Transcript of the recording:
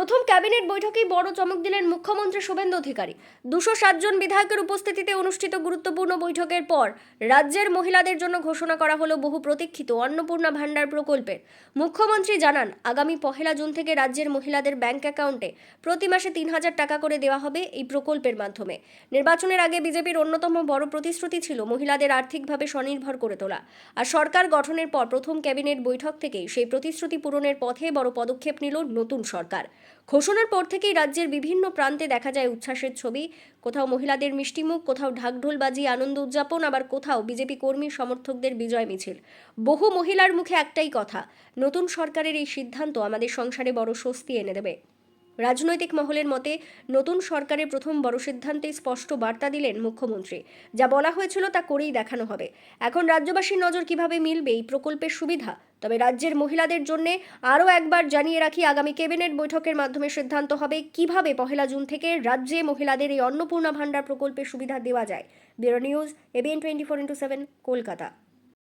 প্রথম ক্যাবিনেট বৈঠকেই বড় চমক দিলেন মুখ্যমন্ত্রী শুভেন্দু অধিকারী। 207 জন বিধায়কের উপস্থিতিতে অনুষ্ঠিত গুরুত্বপূর্ণ বৈঠকের পর রাজ্যের মহিলাদের জন্য ঘোষণা করা হলো বহু প্রতীক্ষিত অন্নপূর্ণা ভান্ডার প্রকল্পের। মুখ্যমন্ত্রী জানান, আগামী 1 জুন থেকে রাজ্যের মহিলাদের ব্যাংক অ্যাকাউন্টে প্রতি মাসে 3,000 টাকা করে দেওয়া হবে এই প্রকল্পের মাধ্যমে। নির্বাচনের আগে বিজেপির অন্যতম বড় প্রতিশ্রুতি ছিল মহিলাদের আর্থিকভাবে স্বনির্ভর করে তোলা, আর সরকার গঠনের পর প্রথম ক্যাবিনেট বৈঠক থেকেই সেই প্রতিশ্রুতি পূরণের পথে বড় পদক্ষেপ নিল নতুন সরকার। ঘোষণার পর থেকেই রাজ্যের বিভিন্ন প্রান্তে দেখা যায় উচ্ছ্বাসের ছবি। কোথাও মহিলাদের মিষ্টিমুখ, কোথাও ঢাকঢোল বাজিয়ে আনন্দ উদযাপন, আবার কোথাও বিজেপি কর্মী সমর্থকদের বিজয় মিছিল। বহু মহিলার মুখে একটাই কথা, নতুন সরকারের এই সিদ্ধান্ত আমাদের সংসারে বড় স্বস্তি এনে দেবে। রাজনৈতিক মহলের মতে নতুন সরকারের প্রথম বড় সিদ্ধান্তে স্পষ্ট বার্তা দিলেন মুখ্যমন্ত্রী। যা বলা হয়েছিল তা করেই দেখানো হবে। এখন রাজ্যবাসীর নজর কিভাবে মিলবে এই প্রকল্পের সুবিধা। তবে রাজ্যের মহিলাদের জন্য আরও একবার জানিয়ে রাখি, আগামী ক্যাবিনেট বৈঠকের মাধ্যমে সিদ্ধান্ত হবে কিভাবে 1 জুন থেকে রাজ্যে মহিলাদের এই অন্নপূর্ণা ভান্ডার প্রকল্পের সুবিধা দেওয়া যায়। Bureau news, ABN 24/7, Kolkata.